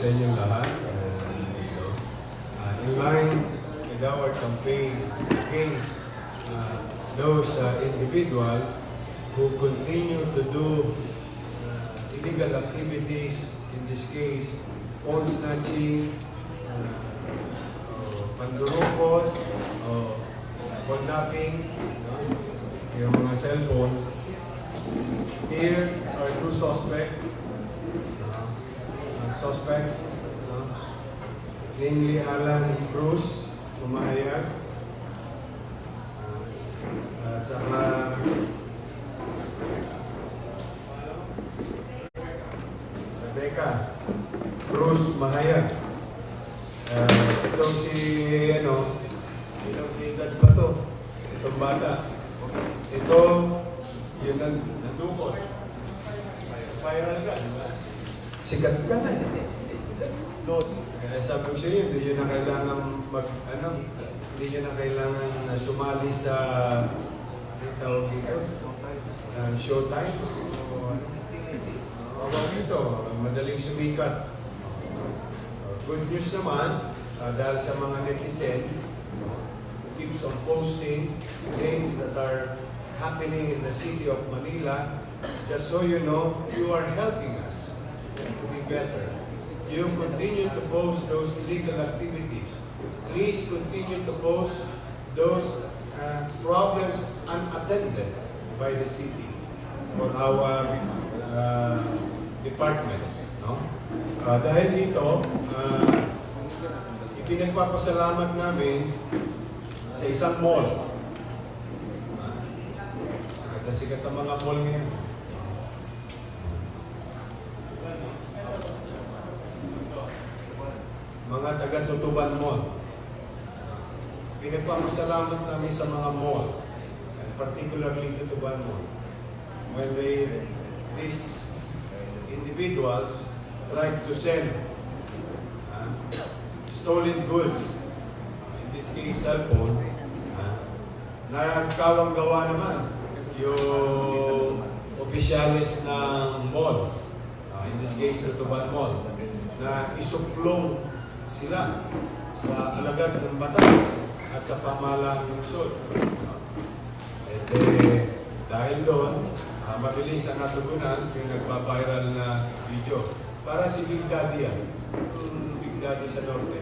sa inyong lahat. In line with our campaign against those individuals who continue to do illegal activities, in this case, phone snatching, pandurukos, kidnapping, yung mga cellphone. Here are two suspects, namely Alan Cruz, Pumayag, at saka Rebecca Cruz Mahayag. Itong si, ilang edad ba to? Itong bata. Ito, yun nandukot. Viral ka, di ba? Sikat ka na. Lord. Kaya sabi ko sa iyo, hindi nyo na kailangan hindi nyo na kailangan sumali sa, tawag dito, showtime. Dito, madaling sumikat. Good news naman, dahil sa mga netizen, keeps on posting things that are happening in the city of Manila. Just so you know, you are helping us to be better. You continue to post those illegal activities. Please continue to post those problems unattended by the city or our departments. No? Dahil dito, ipinagpapasalamat namin sa isang mall. Sikat na sikat ang mga mall ngayon. Mga taga Tutuban Mall. Pinagpapasalamat namin sa mga mall, and particularly Tutuban Mall, when these individuals tried to sell stolen goods, in this case cellphone, nagkawang gawa naman yung opisyalis ng mall, in this case Tutuban Mall, na isuplong sila sa alagad ng batas at sa pamahalang lungsod. At dahil doon, mabilis ang natugunan yung nagpa-viral na video. Para si Big Daddy yan. Big Daddy sa norte.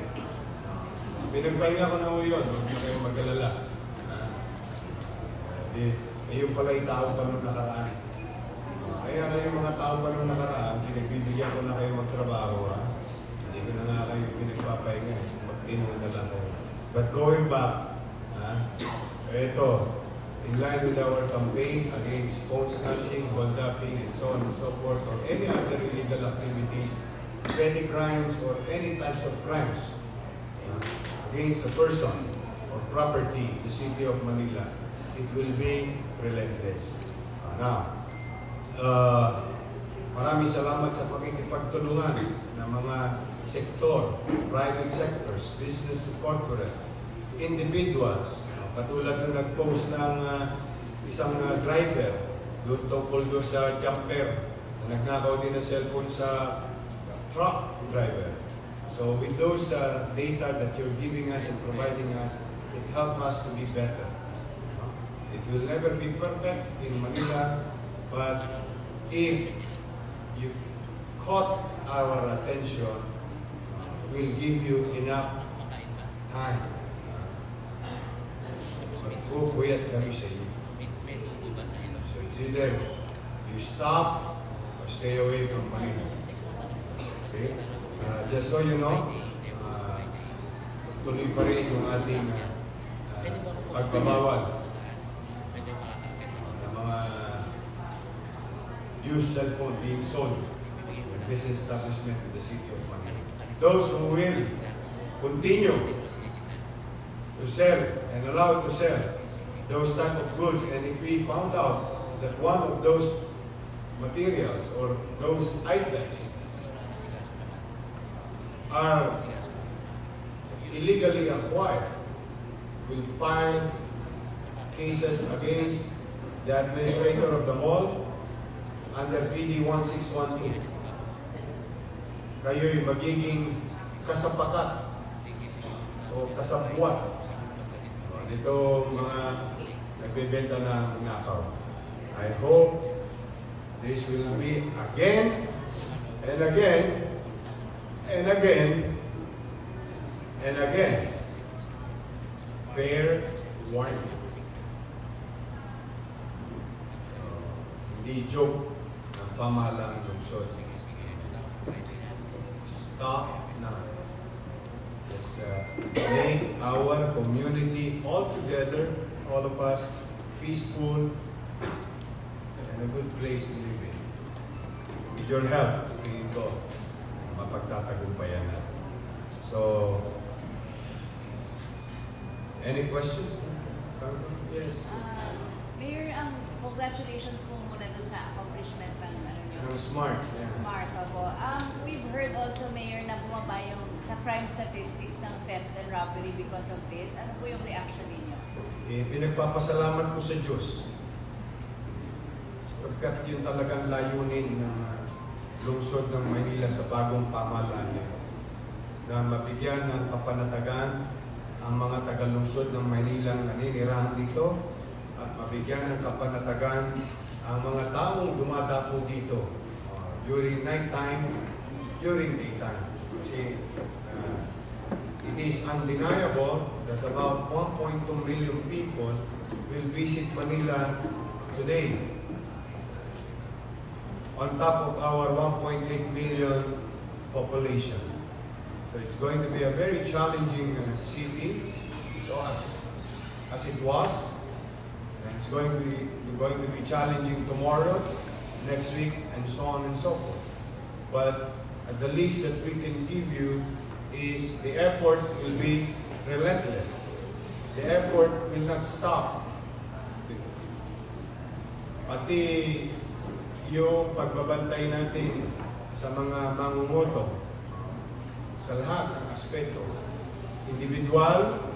Pinagpahinga ko na ho yun. Huwag na kayong mag-alala. Yung pala yung tao pa nung nakaraan. Kaya kayong mga tao pa nung nakaraan, pinagbibigyan ko na kayo magtrabaho. Hindi ko na nga kayo pinagpapahinga. Magtinunod na lang kayo. But going back, ito, in line with our campaign against phone snatching, kidnapping, and so on and so forth, or any other illegal activities, petty crimes, or any types of crimes against a person or property in the city of Manila, it will be relentless. Now, maraming salamat sa pakikipagtulungan ng mga sektor, private sectors, business to corporate, individuals, katulad ng nag-post ng isang driver doon tungkol doon sa jumper na nagnakaw din ng cellphone sa truck driver. So with those data that you're giving us and providing us, it helps us to be better. It will never be perfect in Manila, but if you caught our attention, we'll give you enough time. Magpupuyat kami sa iyo. So it's either you stop or stay away from Manila. Okay? Just so you know, tuloy pa rin yung ating pagbabawal ng mga used cellphone being sold in business establishment in the city of Manila. Those who will continue to sell and allow to sell those type of goods, and if we found out that one of those materials or those items are illegally acquired, we'll file cases against the administrator of the mall under PD 1612. kayo'y magiging kasapakat o kasabuat nito mga nagbebenta ng nakaw. I hope this will be again and again and again and again fair warning. Hindi joke ng pamahalaan ng lungsod. Stop now. Let's make our community all together, all of us, peaceful and a good place to live in. With your help, we go. Mapagtatagumpayan na. So, any questions? Yes. Mayor, congratulations po muna doon sa accomplishment ng ano nyo. Ng SMART. Yeah. SMART po. We've heard also, Mayor, na bumaba yung sa crime statistics ng theft and robbery because of this. Ano po yung reaction ninyo? Pinagpapasalamat ko sa Diyos. Sapagkat yun talagang layunin ng lungsod ng Maynila sa bagong pamahalaan niya. Na mabigyan ng kapanatagan ang mga taga-lungsod ng Maynila na naninirahan dito at mabigyan ng kapanatagan ang mga taong dumadapo dito during night time, during daytime. Kasi it is undeniable that about 1.2 million people will visit Manila today on top of our 1.8 million population. So it's going to be a very challenging city. So as it was, and it's going to be challenging tomorrow, next week, and so on and so forth. But at the least that we can give you is the effort will be relentless. The effort will not stop. Pati yung pagbabantay natin sa mga mangungoto sa lahat ng aspeto, individual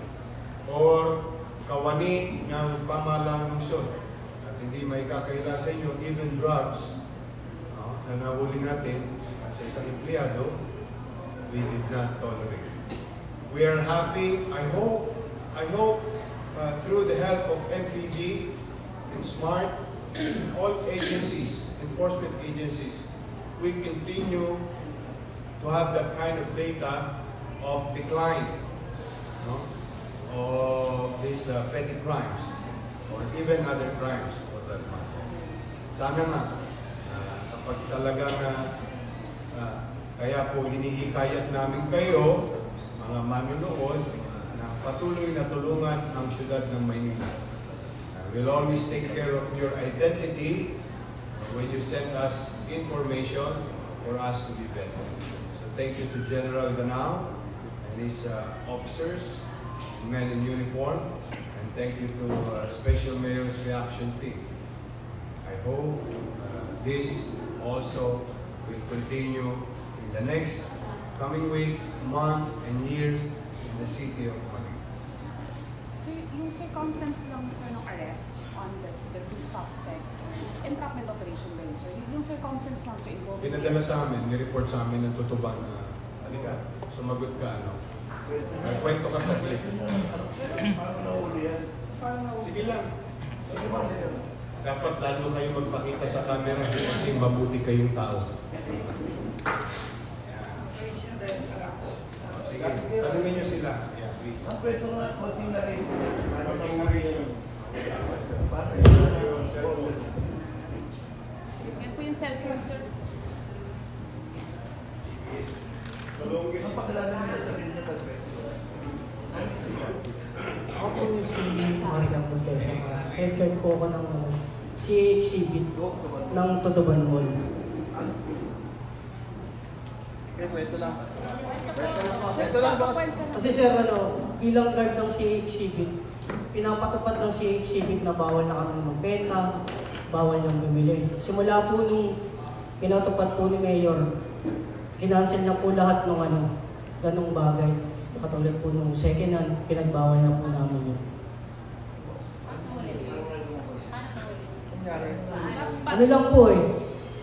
or kawani ng pamahalang lungsod, at hindi may kakaila sa inyo, even drugs na nahuli natin sa isang empleyado, we did not tolerate. We are happy. I hope through the help of MPD and SMART, all agencies, enforcement agencies, we continue to have that kind of data of decline of these petty crimes or even other crimes for that matter. Sana nga, kapag talagang kaya po hinihikayat namin kayo, mga manunood, na patuloy na tulungan ang syudad ng Maynila. We'll always take care of your identity when you send us information for us to be better. So thank you to General Danao and his officers, men in uniform, and thank you to Special Mayor's reaction team. I hope this also will continue in the next coming weeks, months, and years in the city of Manila. So yung circumstance lang, sir, ng arrest on the two suspect, entrapment operation ba yun, sir? Yung circumstance lang, sir, involved. Pinadala sa amin, ni-report sa amin ng Tutuban na, halika, sumagot ka, ano? Kwento ka saglit. Sige lang. Dapat lalo kayo magpakita sa camera kasi mabuti kayong tao. Sige, tanungin nyo sila. Yeah, please. Ang pwede nga, konting narration. Yan po yung cellphone, sir. Tulungin. Ang pakilala nila sa rin niya, Ako po yung si Marika Montesa. Head po ako ng si exhibit ng Tutuban Mall. Ito lang. Ito lang, boss. Kasi sir, bilang guard ng si exhibit, pinapatupad ng si exhibit na bawal na kami magbenta, bawal nang bumili. Simula po nung pinatupad po ni Mayor, kinancel na po lahat ng ganong bagay. Katulad po nung second hand, pinagbawal na po namin yun. Ano lang po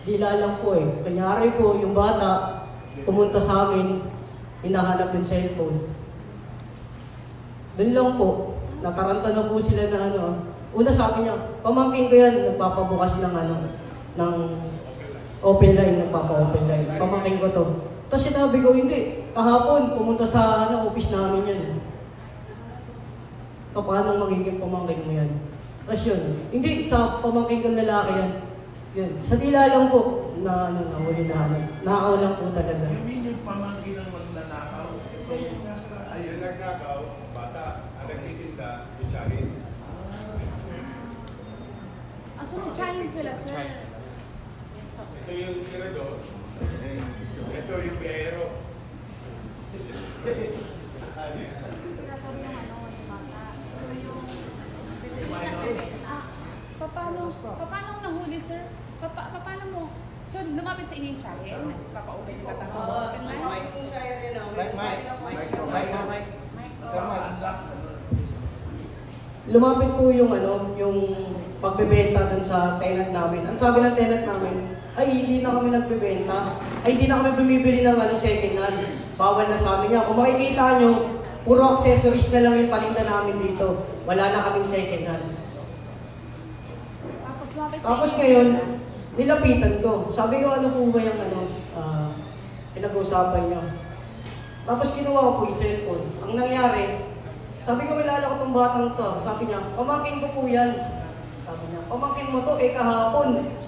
dila lang po Kanyari po, yung bata, pumunta sa amin, hinahanap yung cellphone. Doon lang po, nataranta na po sila na ano. Una sabi niya, pamangkin ko yan, nagpapabukas ng ano, ng open line, nagpapa-open line. Pamangkin ko to. Tapos sinabi ko, hindi, kahapon, pumunta sa ano, office namin yan. Paano magiging pamangkin mo yan? Tapos yun, hindi, sa pamangkin kong lalaki yan. Yun, sa dila lang po, na ano, nahuli na ano. Nakakaw lang po talaga. You mean yung pamangkin ng magnanakaw? Ayun, nagnakaw, bata, ang nagtitinda, itsahin. So, nag-shine sila, sir. Ito yung tirador, ito yung biyero. Tinatawag yung ano, yung bata. Paano nahuli, sir? Paano mo? So, lumapit sa inyo yung chahin? Papa-open yung tatang open line? Lumapit po yung ano, yung pagbebenta dun sa tenant namin. Ang sabi ng tenant namin, ay hindi na kami nagbebenta. Ay hindi na kami bumibili ng ano, second hand. Bawal na sa amin yan. Kung makikita nyo, puro accessories na lang yung paninda namin dito. Wala na kaming second hand. Tapos lumapit sa Tapos inyo. ngayon, nilapitan ko. Sabi ko, ano po ba yung ano, pinag-uusapan nyo? Tapos kinuha ko po yung cellphone. Ang nangyari, sabi ko, kilala ko tong batang to. Sabi niya, pamangkin ko po yan. Sabi niya, pamangkin mo to, kahapon.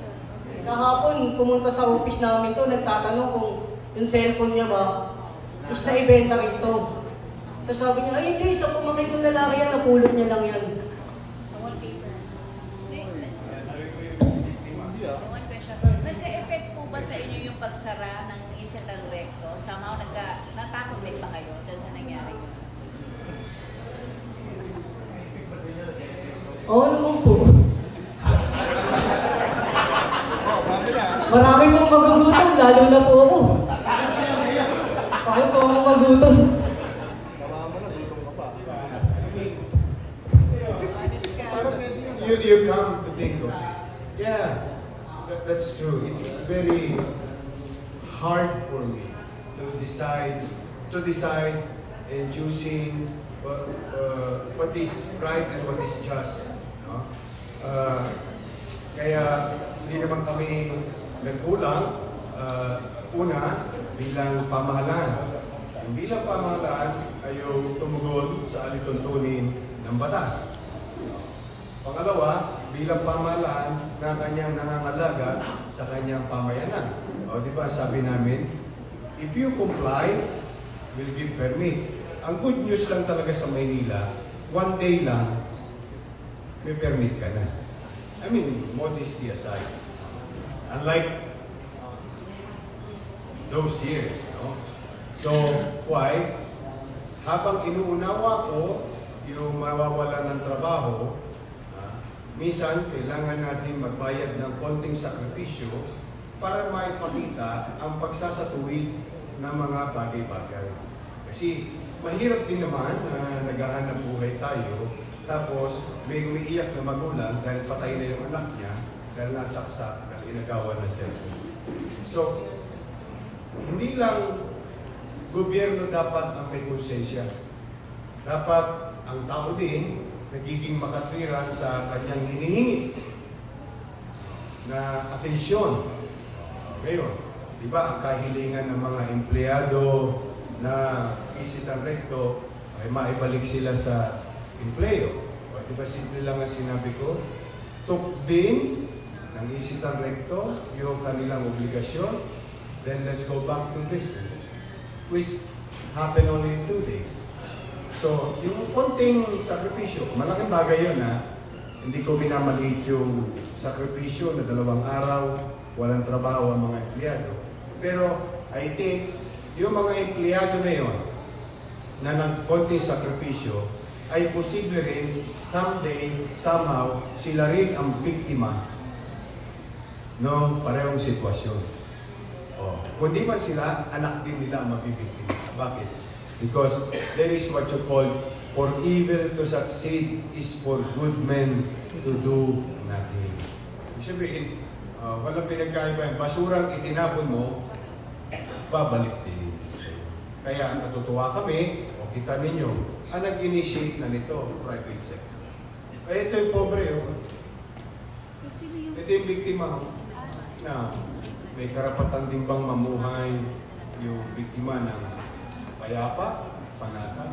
Kahapon, pumunta sa office namin to, nagtatanong kung yung cellphone niya ba is naibenta rito. So sabi niya, ay hindi, sa pamangkin kong lalaki yan, napulot niya lang yan. Sa wallpaper. Hindi ah. One question. Nagka-effect po ba sa inyo yung pagsara ng isang recto? Somehow, natakot din ba kayo dahil sa nangyari yun? Oo naman po. Oh, bago na. Marami pong magugutom, lalo na po ako. Bakit po ako magutom? Tama mo na, dito ka pa. Honest ka. Parang pwede yun. You come to think of it. Yeah, that's true. It is very hard for me to decide and choosing what is right and what is just. No? Kaya hindi naman kami nagkulang. Una, bilang pamahalaan. Ang bilang pamahalaan ay yung tumugon sa alituntunin ng batas. Pangalawa, bilang pamahalaan na kanyang nangangalaga sa kanyang pamayanan. O di ba sabi namin, if you comply, we'll give permit. Ang good news lang talaga sa Maynila, one day lang, may permit ka na. I mean, modesty aside. Unlike those years, no? So, why? Habang inuunawa ko yung mawawala ng trabaho, minsan kailangan natin magbayad ng konting sakripisyo para maipakita ang pagsasatuwid ng mga bagay-bagay. Kasi mahirap din naman na naghahanap buhay tayo, tapos may umiiyak na magulang dahil patay na yung anak niya dahil nasaksak at inagawa ng cellphone. So, hindi lang gobyerno dapat ang may konsensya. Dapat ang tao din nagiging makatwiran sa kanyang hinihingi na atensyon. Ngayon, di ba ang kahilingan ng mga empleyado na isitan recto ay maibalik sila sa empleo. O, di ba simple lang ang sinabi ko? Tukdin ng isitan recto yung kanilang obligasyon, then let's go back to business, which happened only in 2 days. So, yung konting sakripisyo, malaking bagay yun ha. Hindi ko minamaliit yung sakripisyo na 2 araw, walang trabaho ang mga empleyado. Pero, I think, yung mga empleyado na yun, na ng konting sakripisyo, ay posible rin, someday, somehow, sila rin ang biktima ng parehong sitwasyon. Oh, kundi man sila, anak din nila ang mabibiktima. Bakit? Because there is what you call, for evil to succeed is for good men to do nothing. Ibig sabihin, walang pinagkaiba. Basurang itinapon mo, babalik din sa'yo. Kaya natutuwa kami, o kita ninyo, ang nag-initiate na nito, private sector. Ito yung pobre, oh. So, sino yung... Ito yung biktima, oh, na may karapatan din bang mamuhay yung biktima ng payapa, panata.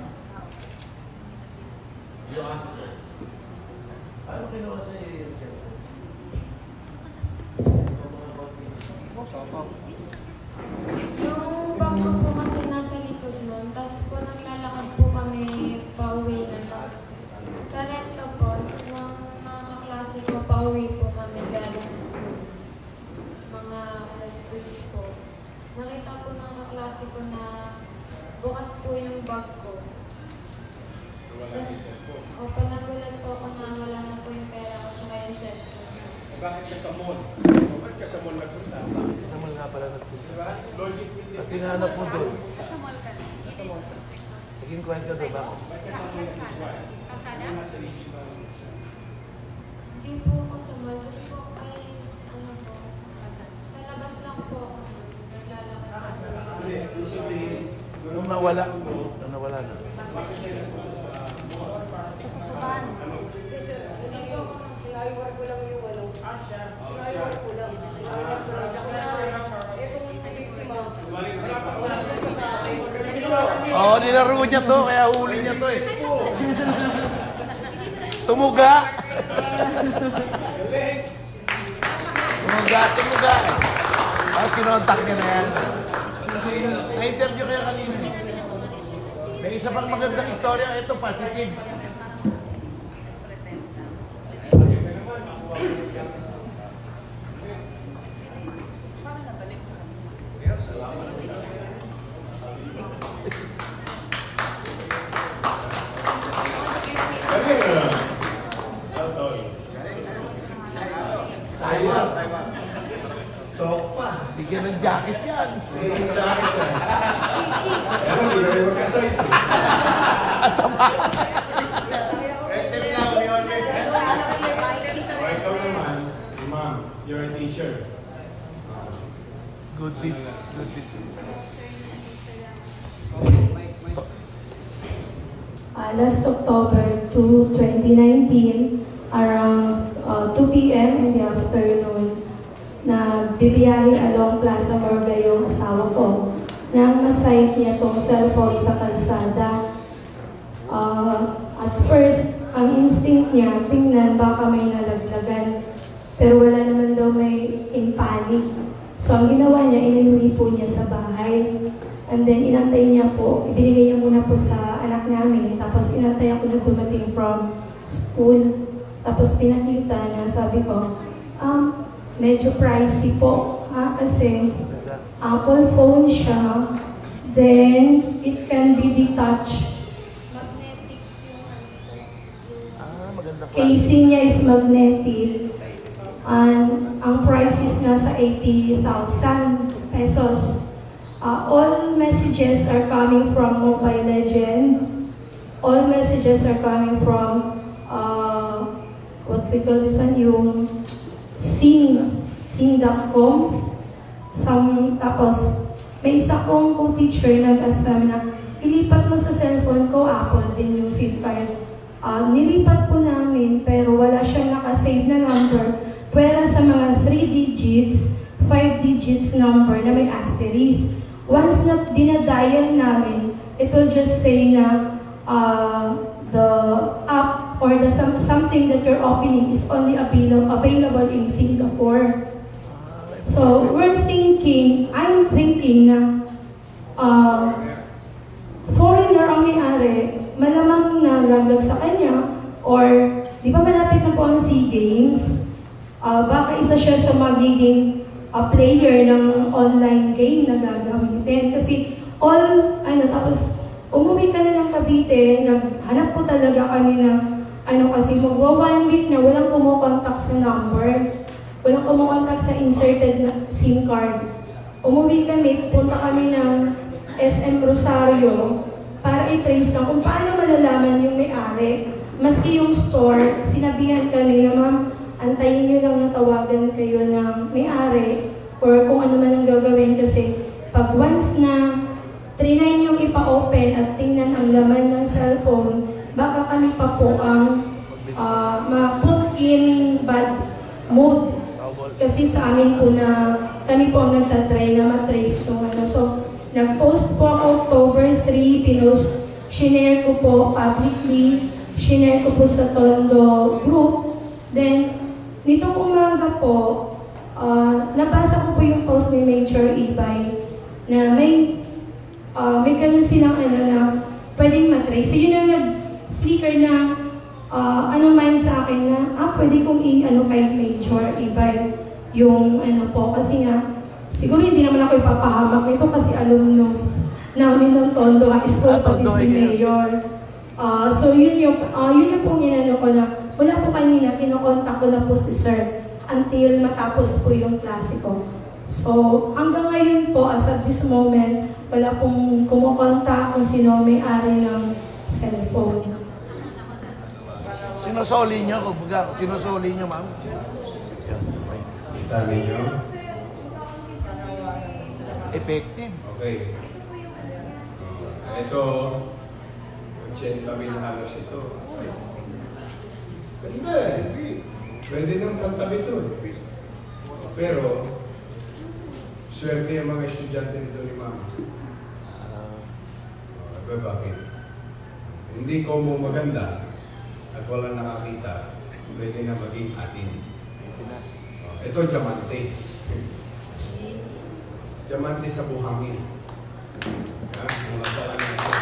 You ask her. Ano kinuha sa iyo? Yung bag ko po kasi nasa likod nun, tapos po naglalakad po kami pauwi na to. Sa recto po, ng mga kaklase ko, pauwi po kami galing school. Mga alas 2 po. Nakita po ng kaklase ko na bukas po yung bag ko. O panagulat po ako na wala na po yung pera ko tsaka yung cellphone. Bakit ka sa mall? Bakit ka sa mall nagpunta? Sa mall nga pala nagpunta. Diba? Logic hindi. At hinahanap mo doon. Sa mall ka na. Sa mall. Naging kwento doon ba ako? Bakit ka sa mall nagpunta? Kalsada? Ano nasa isipan mo? Hindi po ako sa mall. Hindi po ay, ano po, sa labas lang po ako nun. Naglalakad ako. Hindi, yung sabihin, Nung nawala na. bakit kayo nagpunta sa mall? Tutuban. Ano? Hindi po ako nang Sinayawar ko lang yung ano. Sinayawar ko lang. Eh kung may biktima, wala ko sa akin. Oo, nilaro niya to, kaya huli niya to eh. Tumuga! Tumuga. Tapos kinontak niya na yan. Na-interview kayo kanina. May isa pang magandang istorya. Ito, positive. Parang nabalik sa kanila. Sayang. Sopa. Bigyan ng jacket yan. Hindi ka jacket eh. GC. Pero hindi kami magka-size eh. O ikaw naman, ma'am, you're a teacher. Good deeds. Last October 2, 2019, around 2 p.m. in the afternoon, na bibiyahe along Plaza Morga yung asawa ko nang masight niya tong cellphone sa kalsada. At first, ang instinct niya, tingnan baka may nalaglagan. Pero wala naman daw may in panic. So ang ginawa niya, iniuwi po niya sa bahay. And then inantay niya po, ibinigay niya muna po sa anak namin. Tapos inantay ako na dumating from school. Tapos pinakita niya, sabi ko, medyo pricey po. Kasi Apple phone siya. Then, it can be detached. Magnetic yung Maganda pa. casing niya is magnetic. And ang price is nasa 80,000 pesos. All messages are coming from Mobile Legend. All messages are coming from, what we call this one, yung sing.com. Tapos, may isa kong co-teacher nag-asam na ilipat mo sa cellphone ko, Apple din yung SIM card. Nilipat po namin pero wala siyang nakasave na number. Pwera sa mga 3 digits, 5 digits number na may asterisk. Once na dinadial namin, it will just say na the app or the something that you're opening is only available in Singapore. So I'm thinking na foreigner ang may-ari, malamang nalaglag sa kanya, or di ba malapit na po ang SEA Games, baka isa siya sa magiging player ng online game na gagamitin. Kasi tapos umuwi ka na ng Cavite, naghanap po talaga kami ng kasi magwa 1 week na walang kumukontak sa number. Walang kumukontak sa inserted na SIM card. Umuwi kami, punta kami ng SM Rosario para i-trace na kung paano malalaman yung may-ari. Maski yung store, sinabihan kami na ma'am, antayin nyo lang na tawagan kayo ng may-ari or kung ano man ang gagawin kasi pag once na trinay niyong ipa-open at tingnan ang laman ng cellphone, baka kami pa po ang ma-put in bad mood. Kasi sa amin po na kami po ang nagtatry na matrace yung ano. So, nag-post po ako October 3, shinare ko po publicly, shinare ko po sa Tondo group. Then, nitong umaga po, nabasa ko po yung post ni Mayor Ibay na may ganun silang ano na pwedeng matrace. So, yun ang nag-flicker na mind sa akin na, pwede kong i-ano kay Mayor Ibay yung ano po. Kasi nga, siguro hindi naman ako ipapahamak nito kasi alumnus namin ng Tondo High School, pati si Mayor. So yun yung pong inano ko na, wala po kanina, kinokontak ko na po si Sir until matapos po yung klase ko. So hanggang ngayon po, as of this moment, wala pong kumukontak kung sino may-ari ng cellphone. Sinusoli nyo, kumbaga, sinusoli nyo, ma'am. Kita ninyo? Effective. Okay. Ito, 80 mil halos ito. Hindi. Pwede nang pantabi ito. Pero, swerte yung mga estudyante nito ni Mama. Bakit? Hindi ko mo maganda at walang nakakita, pwede na maging atin. Ito, diamante. Diamante sa buhangin. Mga pala na ito.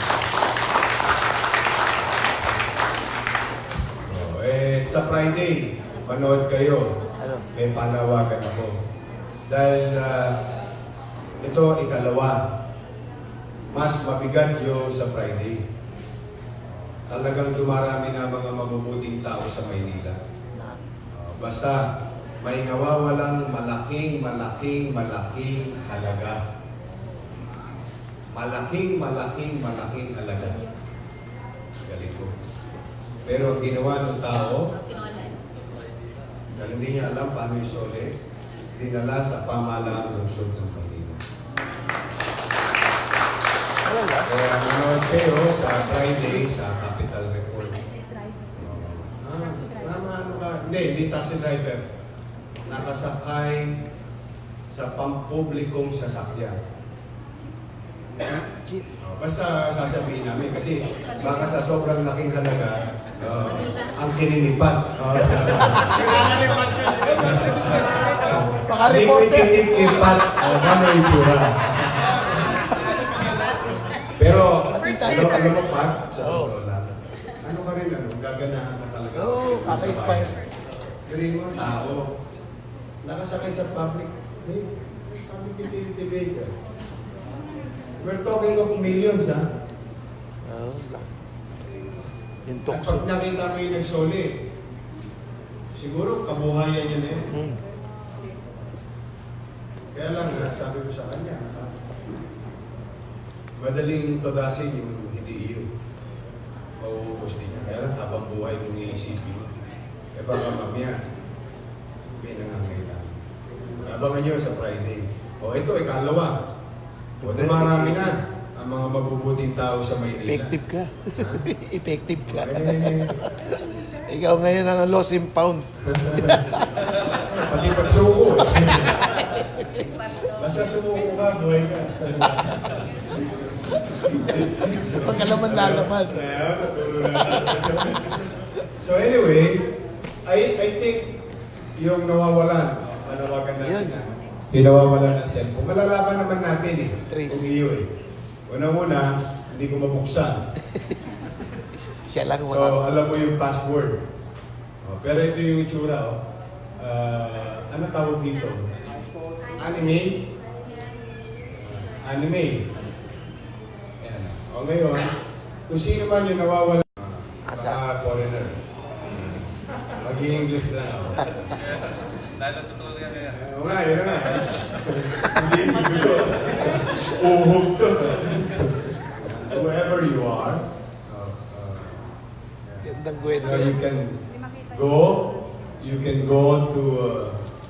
Sa Friday, manood kayo. May panawagan ako. Dahil ito, ikalawa. Mas mabigat yung sa Friday. Talagang dumarami na mga mabubuting tao sa Maynila. Basta may nawawalang malaking halaga. Malaking halaga. Galing ko. Pero ang ginawa ng tao, dahil hindi niya alam paano isole, dinala sa pamahalaang lungsod ng Maynila. Kaya manood kayo sa Friday sa Capital Report. Ano ka? Hindi taxi driver. Nakasakay sa pampublikong sasakyan. Basta sasabihin namin kasi baka sa sobrang laking halaga ang kininipat. Sinanganipat yun. Baka Hindi ko reporter. kininipat. Gano'n yung tsura. Pero, alam mo, Pat, sa totoo lang, ano ka rin, gaganahan ka talaga. Oo, kaka-inspire. Pero yung tao, nakasakay sa public utility vehicle. We're talking of millions, ha? Yung At tukso. pag nakita mo yung nagsoli, siguro kabuhayan niya na yun. Kaya lang, sabi ko sa kanya, madaling todasin yung hindi iyo. Mauubos din niya. Kaya lang, habang buhay mong iisipin mo. Baka mamaya, may nangangailangan. Abangan nyo sa Friday. Ito, ikalawa. Marami na ang mga mabubuting tao sa Maynila. Effective ka. Effective ka. Ikaw ngayon ang lost and found. Pati pagsuko. Basta sumuko ka, buhay ka. Pagkalaman lalaman. So anyway, I think yung nawawalan, panawagan natin yung nawawalan ng cellphone. Malalaman naman natin Trace. kung iyo Una-una, hindi ko mabuksan. Siya lang So, alam mo yung password. Pero ito yung itsura. Ano tawag dito? Anime? Anime. Ayan. Ngayon, kung sino man yung nawawala, foreigner. Mag-i-English na ako. Oo nga, yun na nga. Hindi ko. Uhog to. Whoever you are, you can go to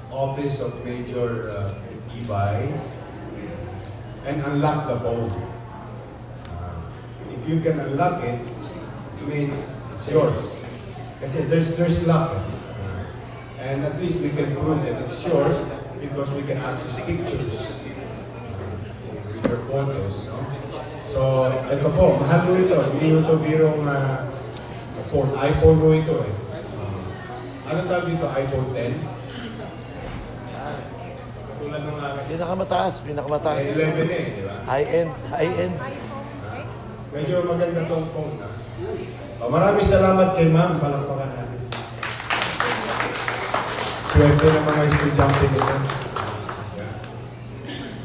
office of Major Ibay and unlock the phone. If you can unlock it, it means it's yours. Kasi there's lock. And at least we can prove that it's yours because we can access pictures with your photos. No? So, ito po, mahal mo ito. Hindi ito birong phone. iPhone mo ito eh. Ano tawag dito? iPhone 10? Tulad ng Pinakamataas. 11 eh, di ba? High-end. Medyo maganda tong phone na. Maraming salamat kay ma'am. Palakpakan natin. Swerte ng mga estudyante nito. Yeah.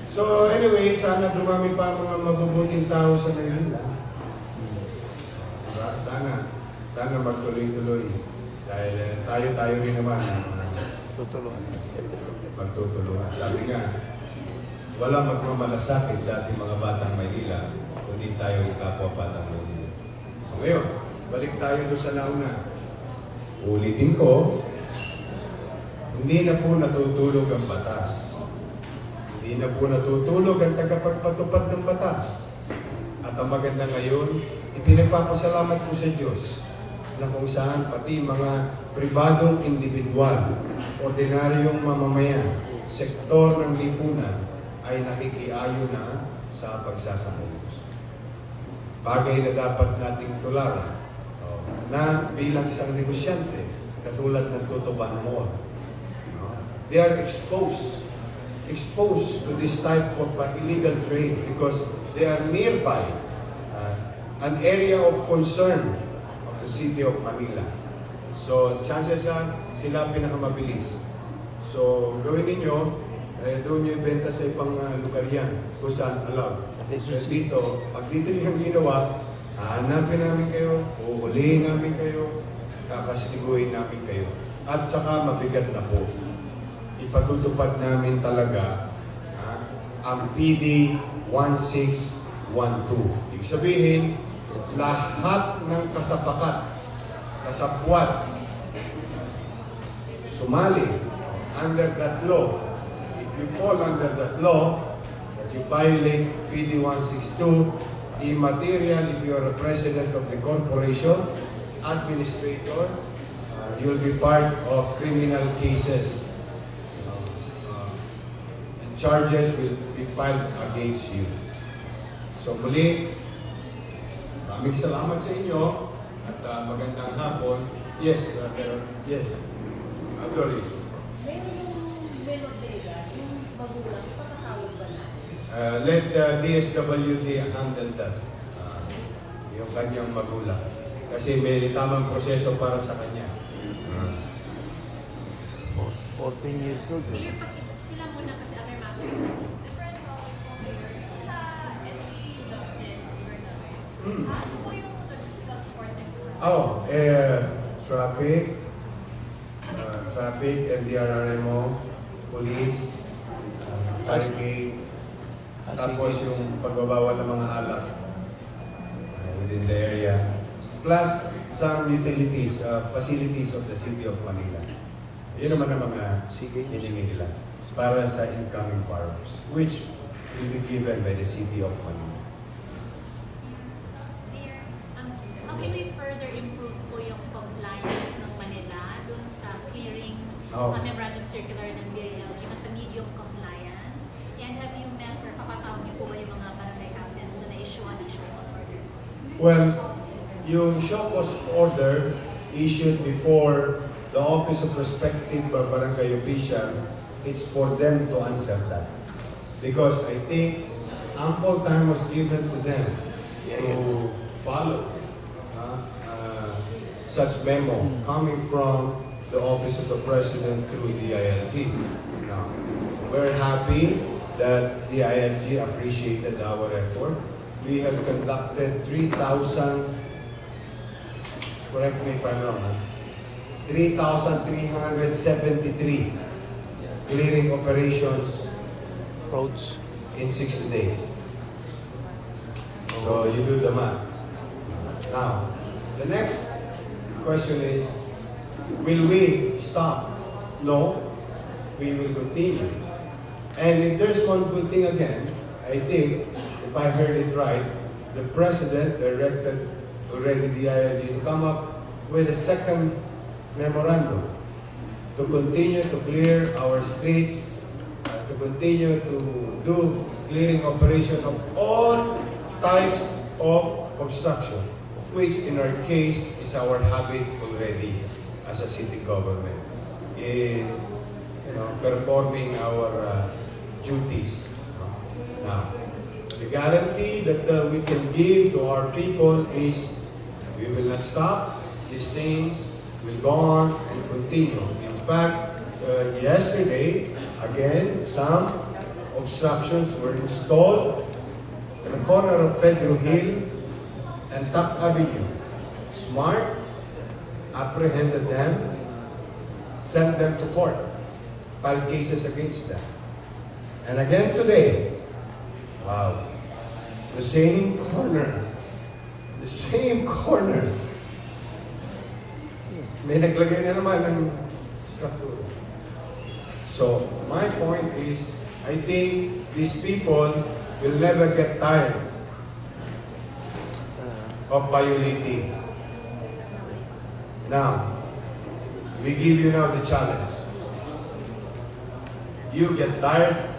So anyway, sana dumami pa ang mga mabubuting tao sa Maynila. Diba? Sana magtuloy-tuloy. Dahil tayo rin naman magtutulungan. Sabi nga, wala magmamalasakit sa ating mga batang Maynila kundi tayo kapwa batang Maynila. So ngayon, balik tayo doon sa nauna. Ulitin ko, hindi na po natutulog ang batas. Hindi na po natutulog ang tagapagpatupad ng batas. At ang maganda ngayon, ipinagpapasalamat po sa Diyos na kung saan pati mga pribadong individual, ordinaryong mamamayan, sektor ng lipunan ay nakikiayo na sa pagsasayos. Bagay na dapat nating tularan na bilang isang negosyante, katulad ng Tutuban Mall. They are exposed to this type of illegal trade because they are nearby an area of concern of the city of Manila. So, chances are sila pinakamabilis. So, gawin ninyo, doon nyo ibenta sa ibang lugar yan kung saan allowed. Dito, pag dito nyo yung ginawa, hanapin namin kayo, uhulihin namin kayo, kakastiguhin namin kayo. At saka mabigat na po. Ipatutupad namin talaga ang PD 1612. Ibig sabihin, lahat ng kasapwat, sumali under that law. If you fall under that law, that you violate PD 162, immaterial if you are a president of the corporation, administrator, you'll be part of criminal cases. Charges will be filed against you. So muli, maraming salamat sa inyo at magandang hapon. Yes, yes. Doris. Meron yung Melodega, yung magulang, patatawag ba natin? Let the DSWD handle that. Yung kanyang magulang. Kasi may tamang proseso para sa kanya. 14 years old. Mayor, sila muna kasi other matter. Different topic po, Mayor. Sa SC Justice, ano po yung logistical support niyo? Traffic, MDRRMO, police, parking, tapos yung pagbabawal ng mga alak within the area, plus some utilities, facilities of the city of Manila. Yun naman ang mga hiningi nila para sa incoming borrowers, which will be given by the city of Manila. Mayor, how can we further improve po yung compliance ng Manila dun sa clearing memorandum circular ng DILG na sa medium compliance? And have you met or papatawag niyo po ba yung mga barangay captains na na-issue ng show cause order? Well, yung show cause order issued before the Office of Respective Barangay Official, it's for them to answer that. Because I think ample time was given to them to follow such memo coming from the Office of the President through the ILG. Now, we're happy that the ILG appreciated our effort. We have conducted 3,000, correct me if I'm wrong, 3,373 clearing operations Roads. in 60 days. So you do the math. Now, the next question is, will we stop? No, we will continue. And if there's one good thing again, I think, if I heard it right, the President directed already the ILG to come up with a second memorandum to continue to clear our streets, to continue to do clearing operation of all types of obstruction, which in our case is our habit already as a city government in performing our duties. Now, the guarantee that we can give to our people is we will not stop. These things will go on and continue. In fact, yesterday, again, some obstructions were installed at the corner of Pedro Hill and Top Avenue. Smart apprehended them, sent them to court, filed cases against them. And again today, wow, the same corner, may naglagay na naman ng structure. So, my point is, I think these people will never get tired of violating. Now, we give you now the challenge. You get tired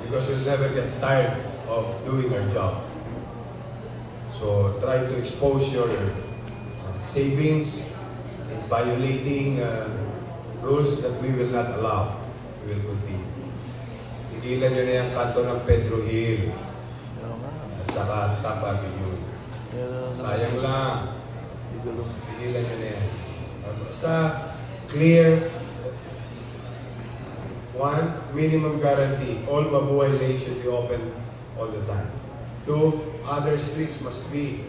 because you'll never get tired of doing our job. So, try to expose your savings in violating rules that we will not allow. We will continue. Tigilan nyo na yung kanto ng Pedro Hill at saka Top Avenue. Sayang lang. Tigilan nyo na yan. Basta clear. One, minimum guarantee. All mabuhay lanes should be open all the time. Two, other streets must be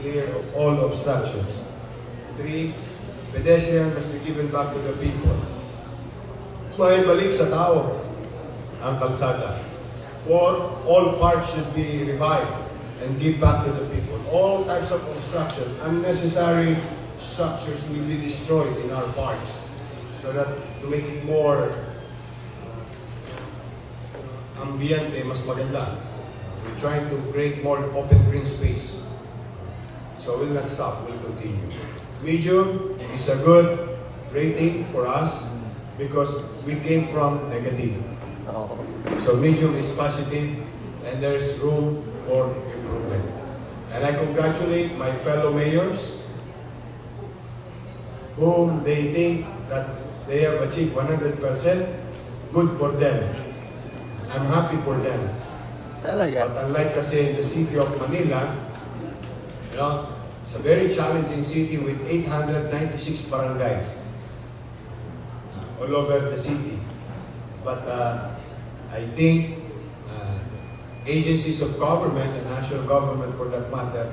clear of all obstructions. Three, pedestrian must be given back to the people. May balik sa tao ang kalsada. Four, all parks should be revived and give back to the people. All types of obstruction, unnecessary structures will be destroyed in our parks so that to make it more ambiente, mas maganda. We're trying to create more open green space. So we'll not stop, we'll continue. Medium is a good rating for us because we came from negative. So medium is positive and there's room for improvement. And I congratulate my fellow mayors whom they think that they have achieved 100%. Good for them. I'm happy for them. Talaga. But unlike kasi the city of Manila, it's a very challenging city with 896 barangays all over the city. But I think agencies of government and national government for that matter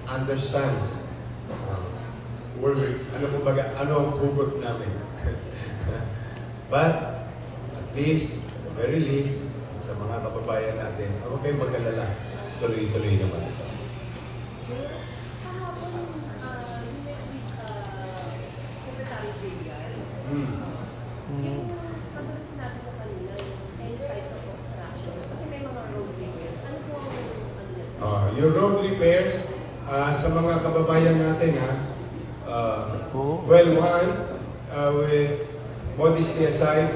understands ano ang hugot namin. But at least, at the very least, sa mga kababayan natin, huwag kayong mag-alala. Tuloy-tuloy naman ito. Your road repairs, sa mga kababayan natin, well, one, modesty aside,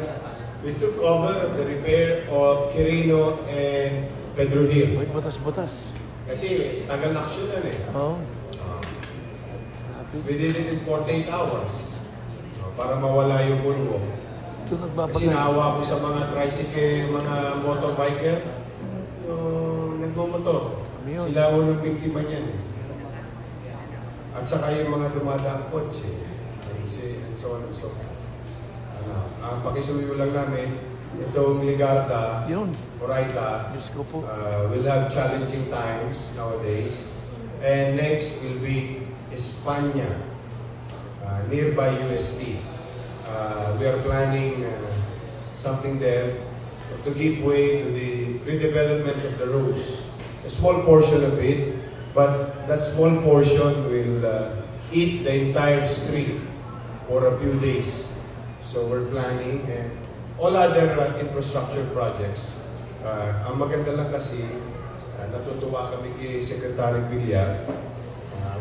we took over the repair of Quirino and Pedro Hill. Uy, butas-butas. Kasi tagal aksyonan eh. Oo. We did it in 48 hours para mawala yung bulbo. Ito Kasi nagbabagay. naawa ko sa mga tricycle, mga motorbiker, yung nagmumotor. Yun. Sila unang biktima niyan eh. At saka yung mga dumadaang kotse, and so on and so forth. Ang pakisuyo lang namin, itong Ligarda, Yun. Moraita, Diyos ko po. will have challenging times nowadays. And next will be Espanya, nearby UST. We are planning something there to give way to the redevelopment of the roads. A small portion of it, but that small portion will eat the entire street for a few days. So we're planning, and all other infrastructure projects. Ang maganda lang kasi, natutuwa kami kay Secretary Villar.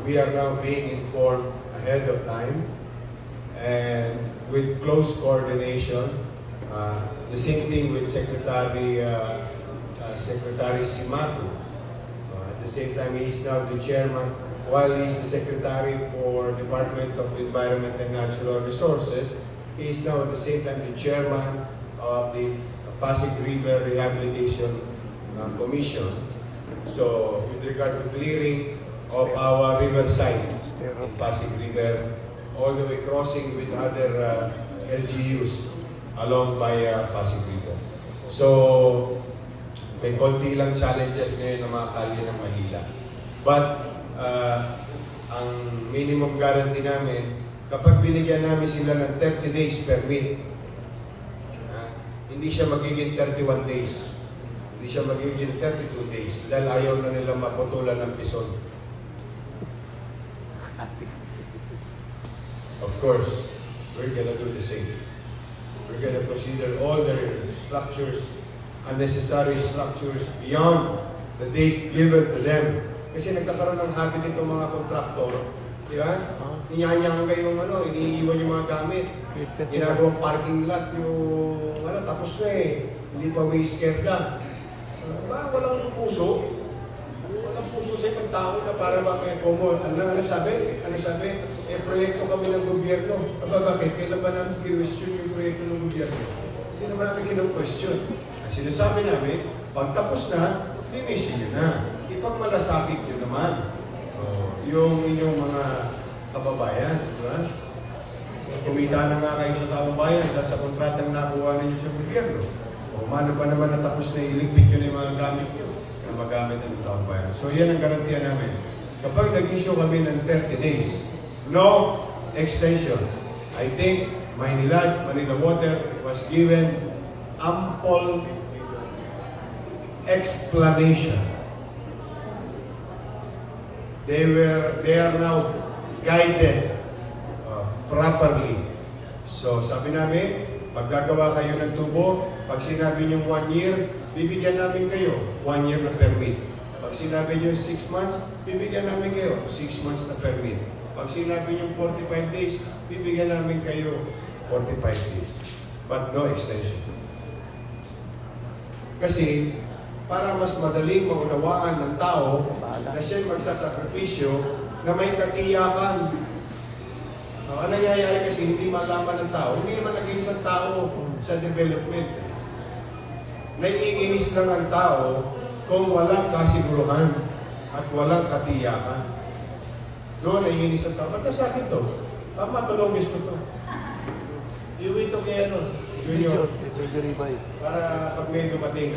We are now being informed ahead of time and with close coordination. The same thing with Secretary Simato. At the same time, he is now the chairman, while he is the Secretary for Department of Environment and Natural Resources. He is now at the same time the chairman of the Pasig River Rehabilitation Commission. So, with regard to clearing of our riverside in Pasig River, all the way crossing with other LGUs along by Pasig River. So, may konti lang challenges ngayon ng mga kalye ng Maynila. But, ang minimum guarantee namin, kapag binigyan namin sila ng 30 days permit, hindi siya magiging 31 days. Hindi siya magiging 32 days dahil ayaw na nila maputulan ng pison. Of course, we're gonna do the same. We're gonna consider all the structures, unnecessary structures beyond the date given to them. Kasi nagkakaroon ng habit itong mga kontraktor, di ba? Inyanyang kayong iniiwan yung mga gamit. Ginagawang parking lot yung tapos na eh. Hindi pa may iskerda. Walang puso. Walang puso sa ibang tao na para ba kaya ano sabi? Proyekto kami ng gobyerno. Bakit? Kailan ba namin kinwestiyon yung proyekto ng gobyerno? Hindi naman namin kinwestiyon. Ang sinasabi namin, pagtapos na, linisin nyo na. Ipagmalasakit nyo naman. Yung inyong mga kababayan. Diba? Kumita na nga kayo sa taong bayan dahil sa kontratang nakuha ninyo sa gobyerno. Mano pa naman natapos na iligpit nyo na yung mga gamit nyo na magamit ng taong bayan. So yan ang garantiya namin. Kapag nag-issue kami ng 30 days, no extension. I think Manila Water was given ample explanation. They are now guided properly. So sabi namin, pag gagawa kayo ng tubo, pag sinabi nyo 1 year, bibigyan namin kayo 1 year na permit. Pag sinabi nyo 6 months, bibigyan namin kayo 6 months na permit. Pag sinabi nyo 45 days, bibigyan namin kayo 45 days. But no extension. Kasi, para mas madaling maunawaan ng tao na siya magsasakripisyo na may katiyakan. Ang nangyayari kasi hindi malaman ng tao. Hindi naman naging isang tao sa development. Naiinis lang ang tao kung walang kasiguruhan at walang katiyakan. Doon naiinis ang tao. Ba't sa akin to? Matulongis ko to. Iuwi to kaya Junior. Para pag may dumating,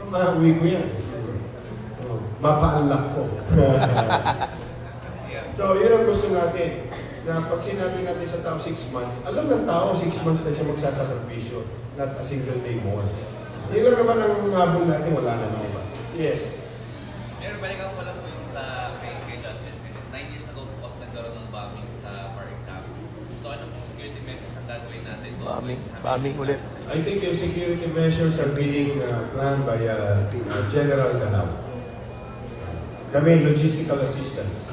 mauwi ko yan. Mapaalak ko. So, yun ang gusto natin. Na pag sinabi natin sa tao 6 months, alam ng tao 6 months na siya magsasakripisyo, not a single day more. Yun lang naman ang habol natin, wala na naman ba? Yes. Pero balikan ko pala po yung sa kay Justice. 9 years ago po nagkaroon ng bombing sa for example. So ano po security measures ang gagawin natin? Bombing ulit. I think yung security measures are being planned by General Danao. Kami, logistical assistance.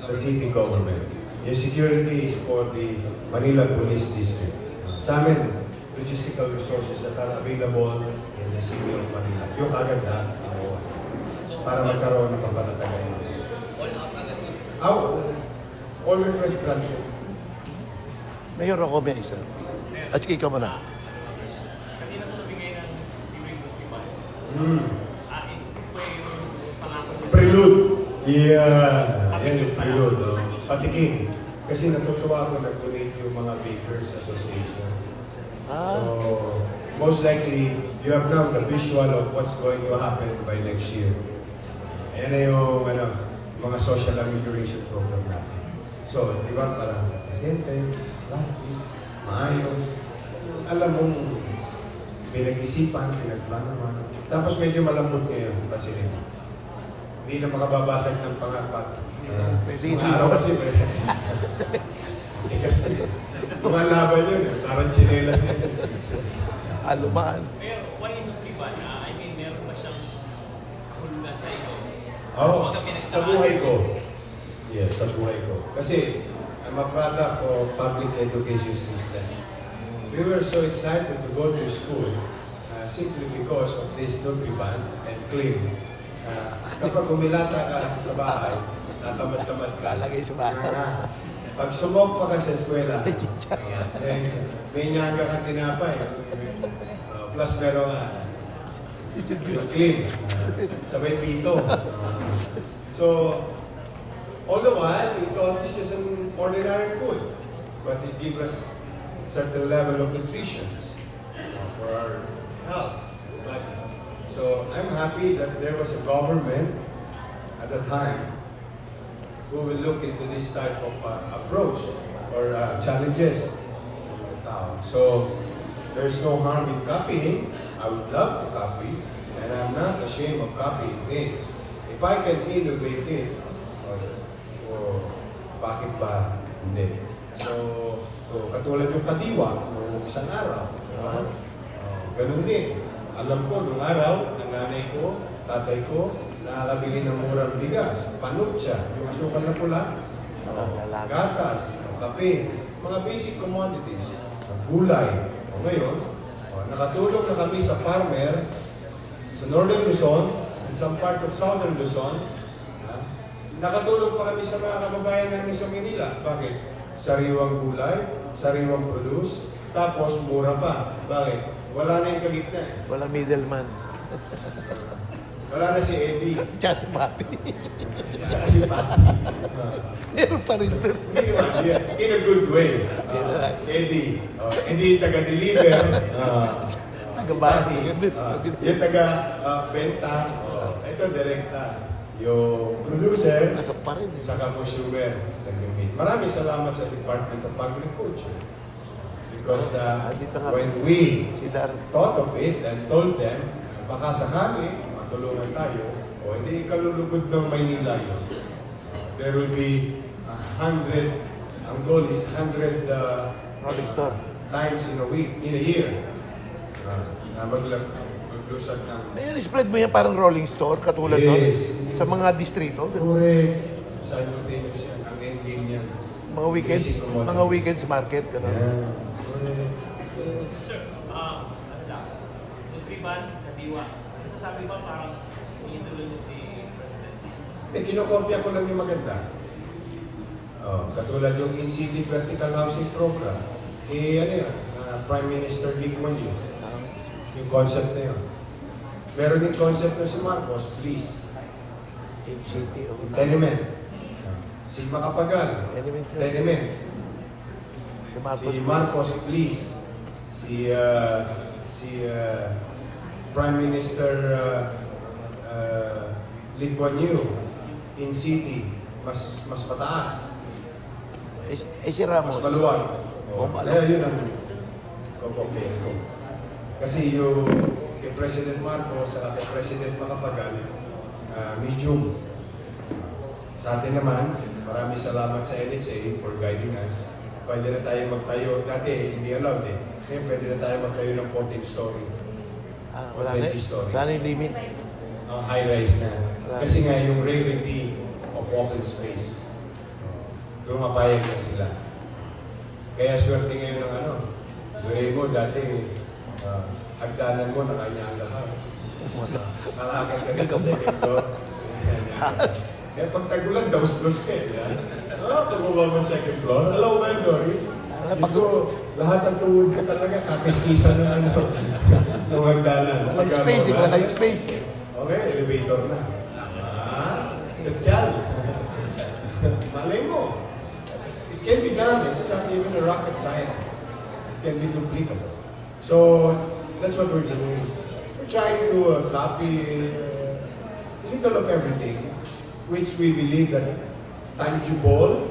The city government. Yung security is for the Manila Police District. Sa amin, logistical resources that are available in the city of Manila. Yung agad na, para magkaroon ng papanatagan. All out agad yun? All request granted. Mayor ako may isa. At sige ka muna. Kanina po nabigay ng viewing document. Ito po yung pangako. Prelude. Yeah. Yan yung prelude. Patikin. Kasi natutuwa ako nag-donate yung mga Bakers Association. So, most likely, you have now the visual of what's going to happen by next year. Ayan na yung mga social amelioration program natin. So, di ba parang presente, plastic, maayos. Alam mong pinag-isipan, pinagplano. Tapos medyo malambot ngayon, pansinin mo. Hindi na makababasag ng pangapat. Araw kasi, ikas na. Lumalaban yun. Parang chinelas na yun. Alumaan. Pero why Nutriban? I mean, meron ba siyang kahulugan sa iyo? Oo, sa buhay ko. Yes, sa buhay ko. Kasi I'm a product of public education system. We were so excited to go to school simply because of this Nutriban and clean. Kapag umilata ka sa bahay, tatamad-tamad ka. Lalagay sa bahay. Pag sumok pa ka sa eskwela, may nyaga kang tinapay. Plus meron nga, yung clean. Sabay pito. So, all the while, we thought this is an ordinary food. But it gives us certain level of nutrition for our health. So, I'm happy that there was a government at the time who will look into this type of approach or challenges of the town. So, there's no harm in copying. I would love to copy, and I'm not ashamed of copying things. If I can innovate it, bakit ba hindi? So, katulad yung kadiwa, noong isang araw. Ganun din. Alam ko, nung araw, ang nanay ko, tatay ko, nakakabili ng murang bigas. Panutsa, yung asukal na pula, gatas, kape, mga basic commodities, gulay. Ngayon, nakatulong na kami sa farmer sa Northern Luzon and some part of Southern Luzon. Nakatulong pa kami sa mga kababayan namin sa Maynila. Bakit? Sariwang gulay, sariwang produce, tapos mura pa. Bakit? Wala na yung kagitna eh. Wala middleman. Wala na si Eddie. Tsaka si Pati. Tsaka si Pati. Meron pa rin doon. Hindi naman, in a good way. Si Eddie. Hindi taga-deliver. Si Pati. Yung taga-benta. Ito, direkta. Yung producer, Nasok pa rin. saka consumer. Maraming salamat sa Department of Agriculture. Because when we thought of it and told them, baka sakali, matulungan tayo, o hindi kalulugod ng Maynila yun. There will be 100, ang goal is 100 Rolling store. times in a week, in a year. Na maglusad ng... Ayun, spread mo yan parang rolling store, katulad Yes. doon. Sa mga distrito. Correct. Simultaneous yan. Ang end game yan. Mga weekends, Basic commodities. mga weekends market. Gano'n. Yeah. Sir, ano lang, Nutriban, kadiwa. Sasabi ba parang iniidolo niyo si President? Kinokopya ko lang yung maganda. Katulad yung in-city vertical housing program. Ano yan? Prime Minister Lee Kuan Yew. Yung concept na yun. Meron yung concept na si Marcos, please. In city. Tenement. Si Macapagal. Tenement. Si Marcos, please. Si Prime Minister Lee Kuan Yew in city, mas mataas. Si Ramos. Mas maluwag. Kaya yun ang kopopin ko. Kasi yung kay President Marcos at kay President Macapagal, medium. Sa atin naman, maraming salamat sa NHA for guiding us. Pwede na tayo magtayo. Dati, hindi allowed eh. Ngayon, pwede na tayo magtayo ng 14 story. Wala na, 20 story. wala na yung limit. High-rise na. Kasi nga yung rarity of open space. Lumapayag na sila. Kaya swerte ngayon ng ano. Gure mo, dati, hagdanan mo, nakanyanga ka. Nakakit ka sa second floor. Kaya pag tagulan, daus-dos ka eh. Pagbawa mo second floor. Alam mo ba yun, Doris? Isko, lahat ng tuhod ko talaga, kapiskisan ng ano. Ng hagdanan. Walang space, walang space. Okay, elevator na. Tadyal. Malay mo. It can be done. It's not even a rocket science. It can be duplicable. So, that's what we're doing. We're trying to copy little of everything, which we believe that tangible,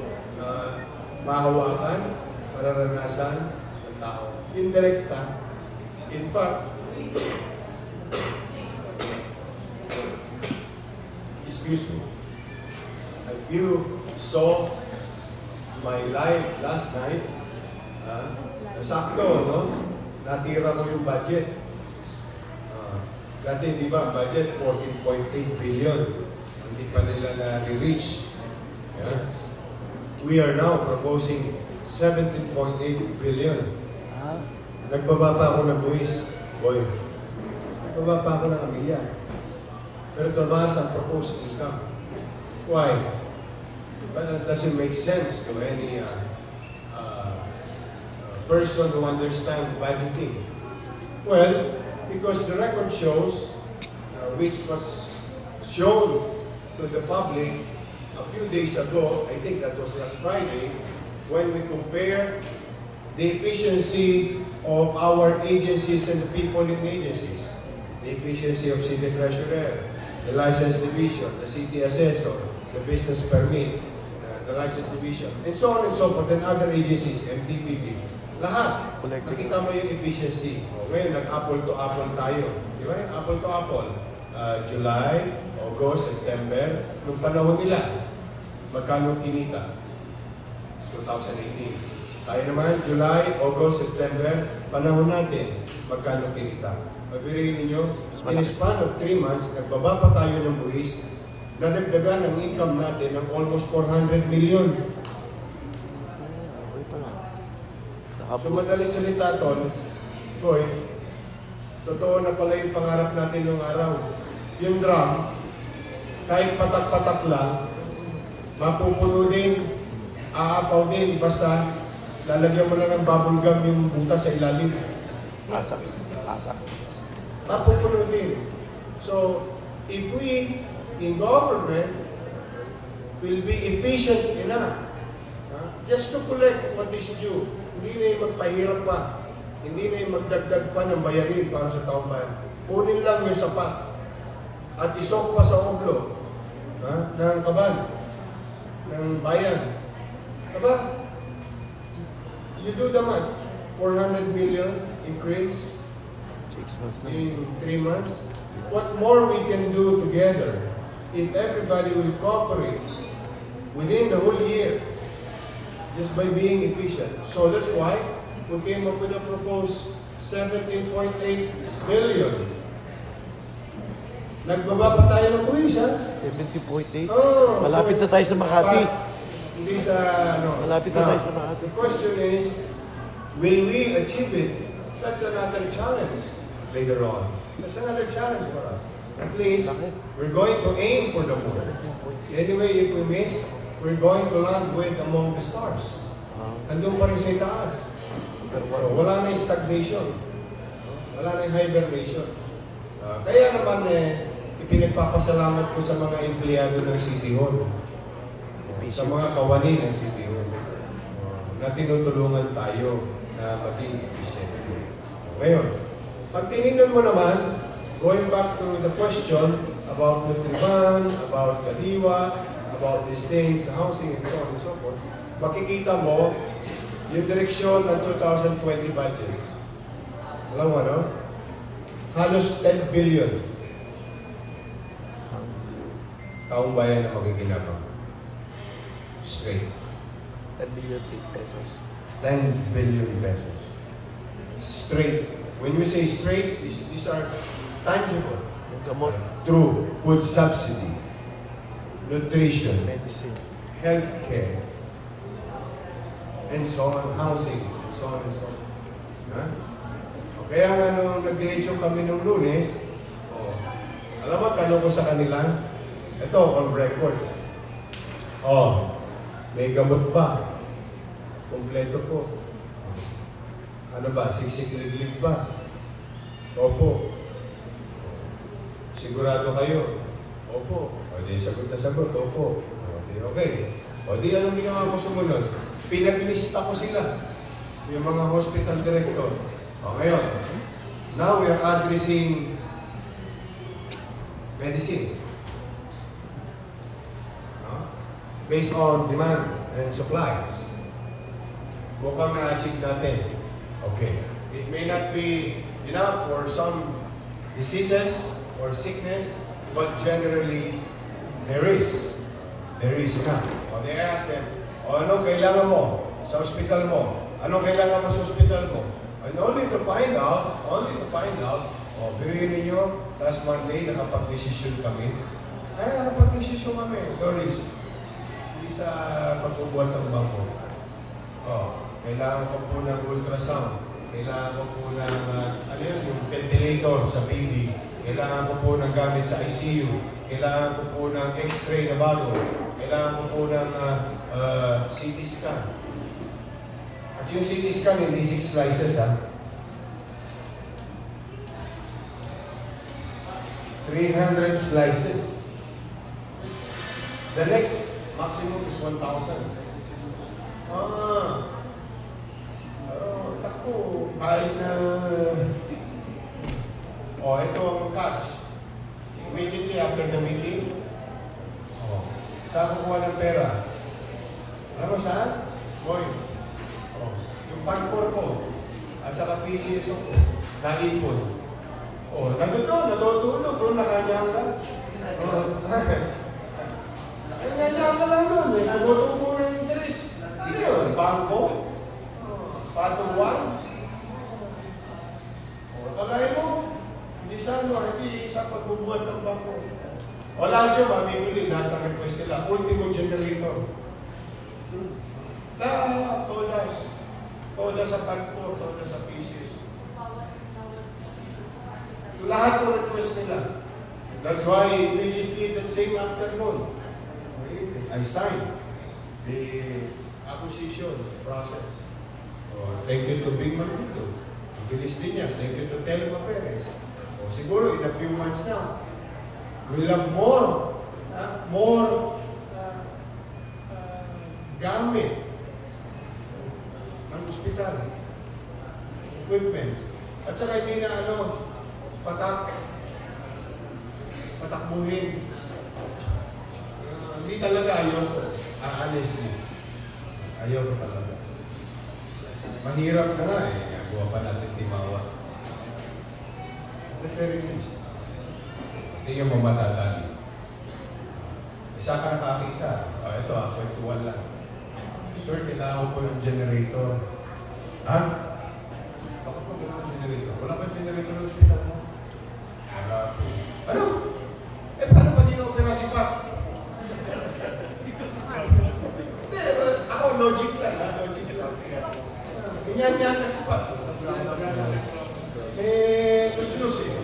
mahawakan, mararanasan ng tao. Indirekta. In fact, excuse me, if you saw my live last night, Sakto, no? Natira ko yung budget. Dati, di ba, budget 14.8 billion. Hindi pa nila na-reach. Yeah. We are now proposing 17.8 billion. Nagbaba pa ako ng buwis. Boy, nagbaba pa ako ng amilya. Pero tumaas ang proposed income. Why? But that doesn't make sense to any person who understands budgeting. Well, because the record shows, which was shown to the public a few days ago, I think that was last Friday, when we compare the efficiency of our agencies and the people in agencies. The efficiency of city treasurer, the license division, the city assessor, the business permit, the license division, and so on and so forth, and other agencies, MTPP. Lahat. Nakita mo yung efficiency. Ngayon, nag-apple to apple tayo. Di ba? Apple to apple. July, August, September, nung panahon nila, magkano kinita? 2018. Tayo naman, July, August, September, panahon natin, magkano kinita? Mabirihin ninyo, in a span of 3 months, nagbaba pa tayo ng buwis, nadagdagan ang income natin ng almost 400 million. So madaling salita, Ton, boy, totoo na pala yung pangarap natin noong araw. Yung drum, kahit patak-patak lang, mapupuno din, aapaw din, basta lalagyan mo lang ng bubble gum yung butas sa ilalim. Asak. Mapupuno din. So, if we, in government, will be efficient enough, just to collect what is due, hindi na yung magpahirap pa, hindi na yung magdagdag pa ng bayarin para sa taong bayan. Kunin lang yung sapat at isok pa sa oblo ng kaban, ng bayan. Aba, you do the math, 400 million increase in 3 months. What more we can do together if everybody will cooperate within the whole year just by being efficient. So that's why we came up with a proposed 17.8 billion. Nagbaba pa tayo ng buwis, ha? 70.8? Oh, Malapit na tayo sa Makati. Hindi sa, Malapit na tayo sa Makati. The question is, will we achieve it? That's another challenge later on. That's another challenge for us. At least, we're going to aim for the moon. Anyway, if we miss, we're going to land with among the stars. Nandun pa rin sa itaas. So, wala na yung stagnation. Wala na yung hibernation. Kaya naman, ipinagpapasalamat ko sa mga empleyado ng City Hall. Sa mga kawani ng City Hall. Na tinutulungan tayo na maging efficient. Ngayon, pag tinignan mo naman, going back to the question about Nutriban, about Kadiwa, about these things, housing, and so on and so forth, makikita mo yung direksyon ng 2020 budget. Alam mo, no? Halos 10 billion taong bayan na makikinabang. Straight. 10 billion pesos. 10 billion pesos. Straight. When we say straight, these are tangible. Yung gamot. Through food subsidy, nutrition, Medicine. healthcare, and so on, housing, and so on and so on. Kaya nga nung nag-diretso kami nung Lunes, alam mo, tanong ko sa kanila, ito, on record. May gamot ba? Kompleto po. Ano ba? Siksik-liglig ba? Opo. Sigurado kayo? Opo. O di sagot na sagot. Opo. O di okay. O di anong ginawa ko sumunod? Pinaglista ko sila. Yung mga hospital director. O ngayon, now we are addressing medicine. Based on demand and supply. Mukhang na-achieve natin. Okay. It may not be enough for some diseases or sickness, but generally, there is enough. O they ask them, ano kailangan mo sa hospital mo? Ano kailangan mo sa hospital mo? And only to find out, birihin ninyo, last Monday, nakapag-desisyon kami. Ay, nakapag-desisyon kami, Doris. Hindi sa pagbubuhat ng bangko. Kailangan ko po ng ultrasound. Kailangan ko po ng, yung ventilator sa baby. Kailangan ko po ng gamit sa ICU. Kailangan ko po ng x-ray na bago. Kailangan ko po ng CT scan. At yung CT scan, hindi 6 slices, ha? 300 slices. The next maximum is 1,000. Tako, kahit na... ito ang catch. Immediately after the meeting, saan kukuha ng pera? Alam mo saan? Boy, yung pankor ko at saka PCS ko, naipon. Natutulog, bro, nakanyang ka. Nakanyang ka lang nun, tumutubo ng interest. Ano yun? Bangko? Patuwan? Talay mo, hindi sa pagbubuhat ng bangko. Wala dyan, mamimili lahat ng request nila. Ultimo generator. Toda sa Pangko, toda sa PCS. Lahat ng request nila. That's why immediately that same afternoon, I signed the acquisition process. Thank you to Big Manito. Bilis din yan. Thank you to Telma Perez. Siguro in a few months now, we'll have more gamit ng ospital, equipment. At saka hindi na patakbuhin. Hindi talaga ayaw ko. Honestly. Ayaw ko talaga. Mahirap na nga eh. Nagawa pa natin timawa. The very least. Tingnan mo matadali. Isa ka nakakita. Ito kwentuhan lang. Sir, kailangan ko yung generator. Ha? Bakit mo gano'n yung generator? Wala ba generator ng hospital mo? Wala po. Ano? Paano pa din-opera si Pat? Ako, logic lang. Ganyan-yan na si Pat. Lus-lus eh.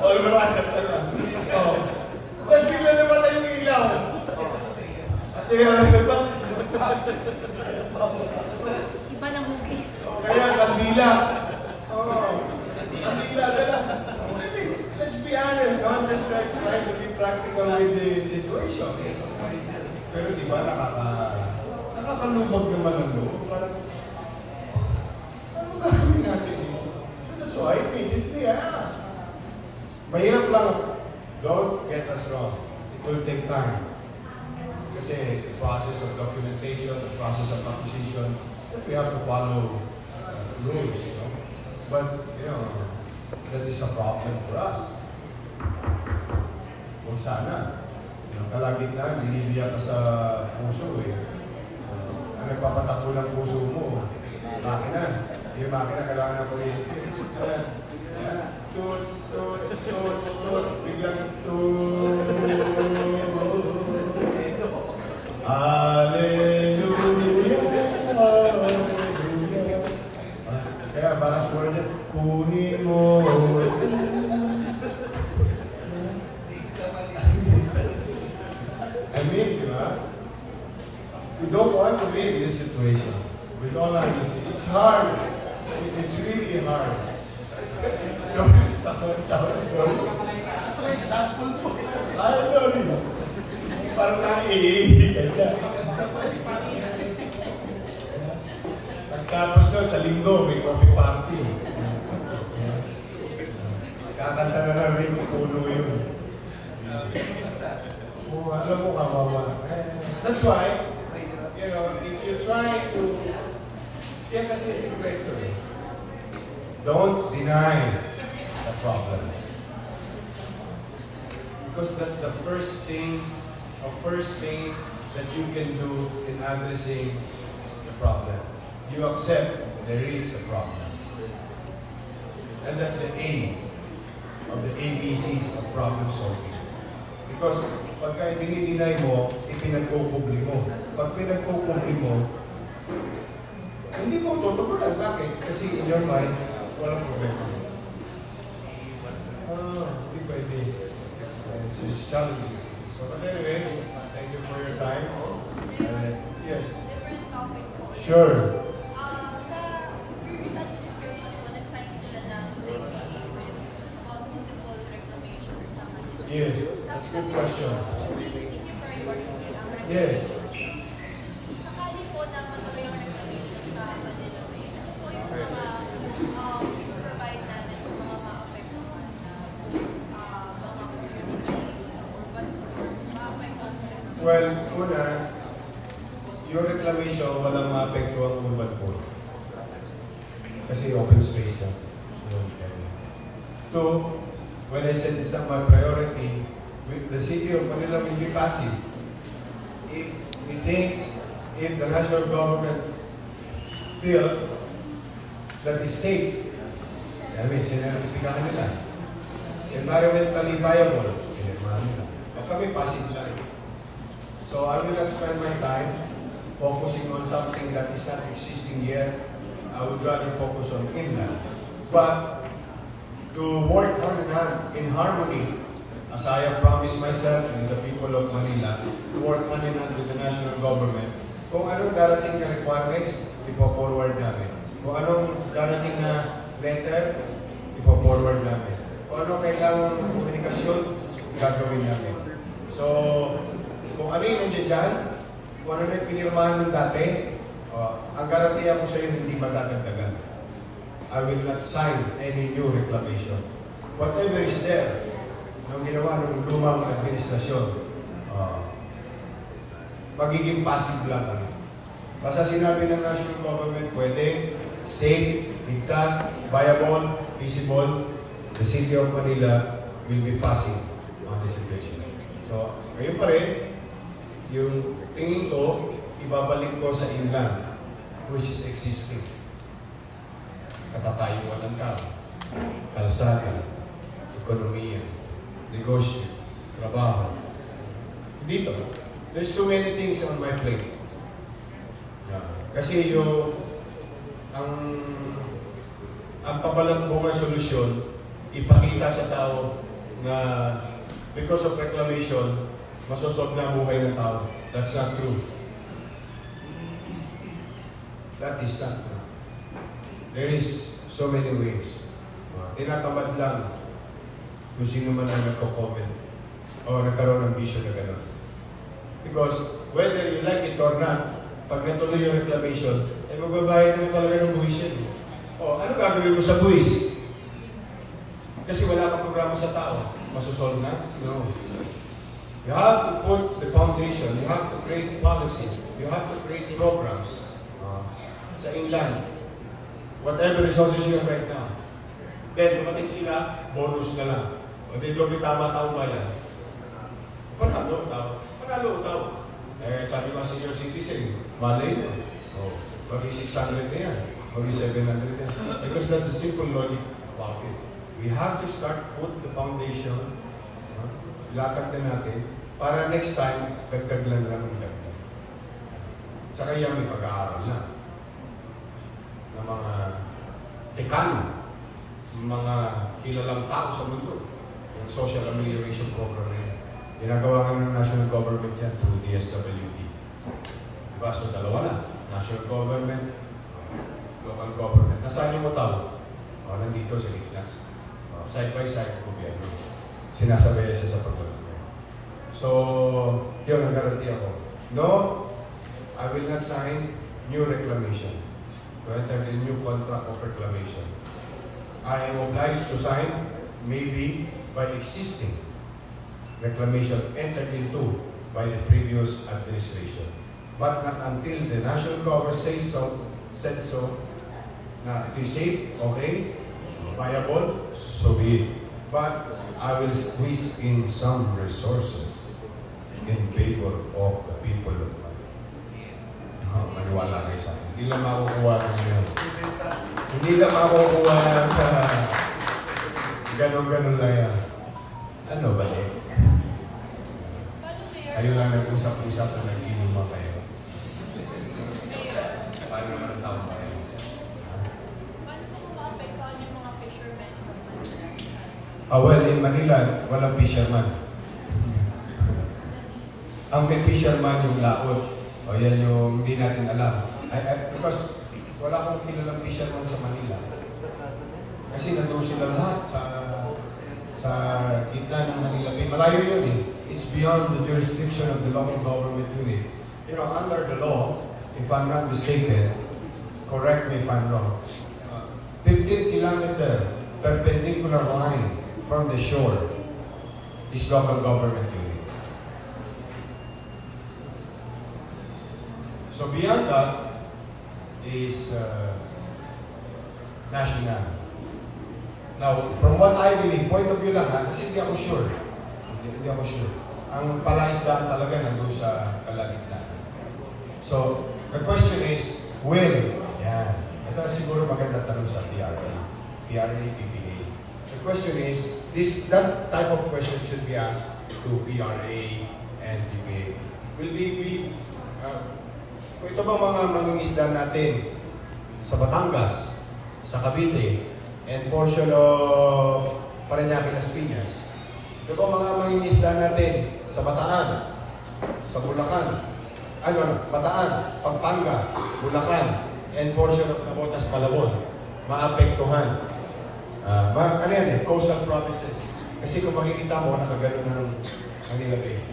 All marangas lang. Tapos bigla namatay yung ilaw. Iba ng hugis. Kaya kandila. Kandila na lang. Let's be honest, I'm just trying to be practical with the situation. Pero di ba nakakalubog naman ang loob. Ano gagawin natin dito? So that's why immediately I asked. Mahirap lang. Don't get us wrong. It will take time. Kasi the process of documentation, the process of acquisition, we have to follow rules, you know. But, that is a problem for us. Kung sana, yung kalagitnaan, binibiyak ka sa puso eh. Ang nagpapatakbo ng puso mo, makina. Yung makina kailangan na kuryente. Tut, biglang Hallelujah, Hallelujah. Kaya baka sumunod niya, kunin mo. Di ba? We don't want to be in this situation. With all honesty, it's hard. It's really hard. It's parang Pagkatapos doon, sa linggo, may coffee party. Kakanta na lang rin yung puno yun. Alam mo, kawawa. That's why, if you try to, yan kasi sikreto eh. Don't deny the problems. Because that's the first thing that you can do in addressing the problem. You accept there is a problem. And that's the aim of the ABCs of problem solving. Because pagka dinideny mo, ipinagkukubli mo. Pag pinagkukubli mo, hindi mo tutugunan. Bakit? Kasi in your mind, walang problema. Hindi pwede. It's challenging. So, but anyway, thank you for your time. Yes. Different topic po. Sure. Sa previous administration, nag-sign sila ng JPA with about multiple reclamation or something. Yes, that's a good question. Hindi priority ang reclamation. Yes. Sakali po na matuloy yung reclamation sa Manila Bay, ano po yung mga provide natin sa mga maapektuhan na mga communities or what maapektuhan sa reclamation? Well, una, yung reclamation, walang maapekto ang urban pool. Kasi open space yan. Two, when I said it's not my priority, the city of Manila will be passive. If it thinks, if the national government feels that is safe, I mean, sinarapikahan nila. Environmentally viable, sinarapikahan nila. O kami passive lang. So I will not spend my time focusing on something that is not existing yet. I would rather focus on inland. But to work hand in hand, in harmony, as I have promised myself and the people of Manila, to work hand in hand with the national government, kung anong darating na requirements, ipo-forward namin. Kung anong darating na letter, ipo-forward namin. Kung anong kailangan ng komunikasyon, gagawin namin. So, kung ano yung nandiyan dyan, kung ano yung pinirmahan ng dati, ang garantiya ko sa iyo hindi madadagdagan. I will not sign any new reclamation. Whatever is there, nung ginawa ng lumang administrasyon, magiging passive lang kami. Basta sinabi ng national government, pwede, safe, ligtas, viable, feasible, the city of Manila will be passive on this situation. So, ngayon pa rin, yung tingin ko, ibabalik ko sa inland, which is existing. Katatayuan ng tao, kalsada, ekonomiya, negosyo, trabaho. Dito, there's too many things on my plate. Kasi yung ang pabalambungan solusyon, ipakita sa tao na because of reclamation, masosolve na ang buhay ng tao. That's not true. That is not true. There is so many ways. Tinatamad lang kung sino man ang nagko-comment o nagkaroon ng bisyo na gano'n. Because whether you like it or not, pag natuloy yung reclamation, eh magbabayad naman talaga ng buwis yan. O, ano gagawin mo sa buwis? Kasi wala kang programa sa tao. Masosolve na? No. You have to put the foundation. You have to create policy. You have to create programs sa inland. Whatever resources you have right now. Then, dumating sila, bonus na lang. O di doon tama-tao ba yan? Panalo tao. Panalo tao. Eh, sabi ko senior citizen, malay mo. Oh, maging 600 na yan. Maging 700 na yan. Because that's a simple logic about it. We have to start put the foundation, latag na natin, para next time, dagdag lang ng dagdag. Sa kaya may pag-aaral na ng mga dekano, mga kilalang tao sa mundo, yung social amelioration program na yan. Ginagawa nga ng national government yan through DSWD. Diba? So, dalawa na. National government, local government. Nasaan yung tao? O, nandito sa gitna. Side by side, gobyerno. Sinasabay siya sa paglalagay. So, yun ang garanti ako. No, I will not sign new reclamation to enter the new contract of reclamation. I am obliged to sign maybe by existing reclamation entered into by the previous administration. But not until the national government said so, na it is safe, okay, viable, so be it. But I will squeeze in some resources in favor of the people of Manila. Maniwala kayo sa akin. Hindi lang makukuha ng yun. Hindi lang makukuha sa ganon-ganon lang yan. Ano ba eh? Kayo lang nag-usap-usap na nag-inuman kayo. Paano naman ang taong kayo? Paano po maapektuhan yung mga fishermen from Manila? Well, in Manila, walang fisherman. Ang may fisherman yung laot. O yan yung hindi natin alam. Because wala akong kilalang fisherman sa Manila. Kasi nandun sila lahat sa gitna ng Manila Bay. Malayo yun eh. It's beyond the jurisdiction of the local government unit. You know, under the law, if I'm not mistaken, correct me if I'm wrong, 15-kilometer perpendicular line from the shore is local government unit. So beyond that is national. Now, from what I believe, point of view lang ha, kasi hindi ako sure. Hindi ako sure. Ang palaisdaan talaga nandun sa kalagitnaan. So, the question is, will, yan. Ito siguro magandang tanong sa PRA, PPA. The question is, that type of question should be asked to PRA and PPA. Will they be, kung ito bang mga mangingisda natin sa Batangas, sa Cavite, and portion of Parañaque, Las Piñas, ito bang mga mangingisda natin sa Bataan, sa Bulacan, Bataan, Pampanga, Bulacan, and portion of Navotas, Malabon, maapektuhan. Ano yan eh, coastal provinces. Kasi kung makikita mo, nakagano ng Manila Bay.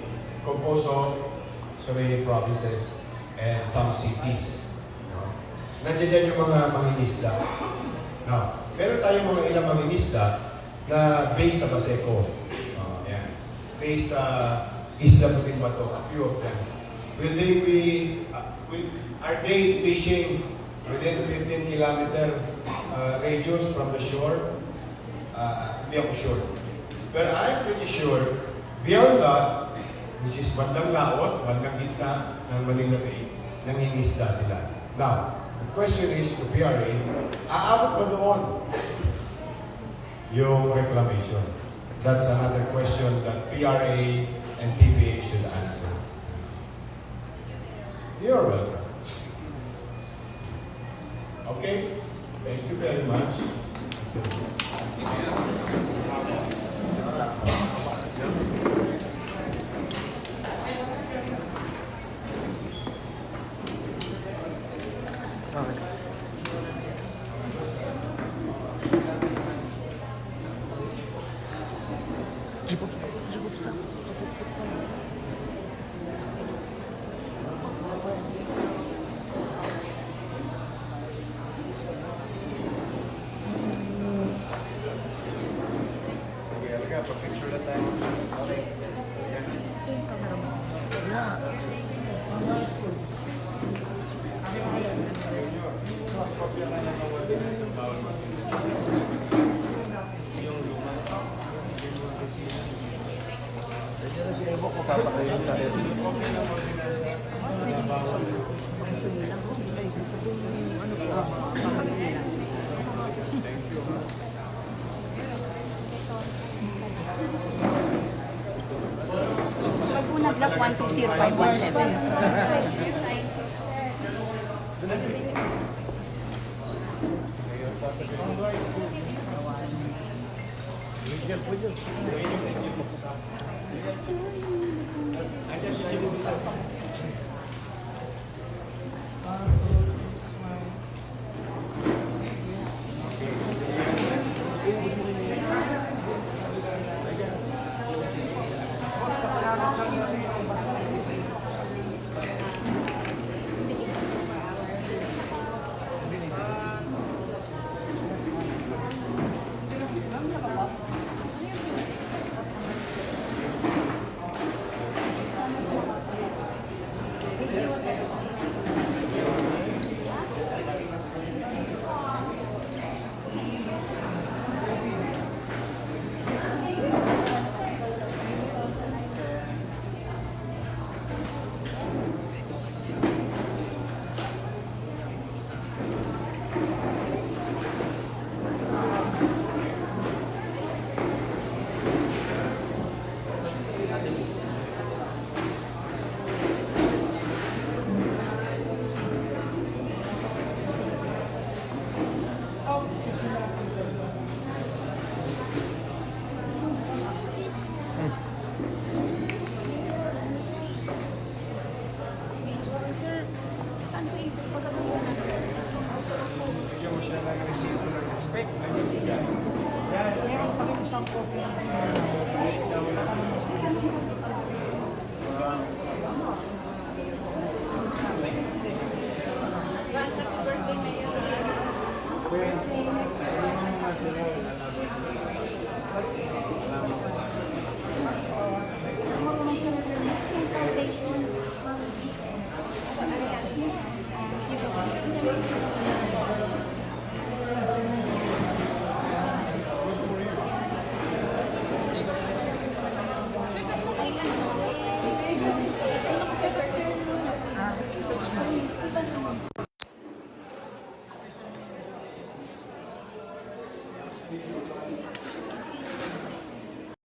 Composed of so many provinces and some cities. Nandiyan dyan yung mga mangingisda. Now, meron tayong mga ilang mangingisda na based sa Baseco. Yan. Based sa Isla Puting-Bato, a few of them. Will they be, are they fishing within 15-kilometer radius from the shore? Hindi ako sure. But I'm pretty sure, beyond that, which is bandang laot, bandang gitna ng Manila Bay, nangingisda sila. Now, the question is to PRA, aabot ba doon yung reclamation? That's another question that PRA and PPA should answer. You're welcome. Okay? Thank you very much. Nag-block 120517.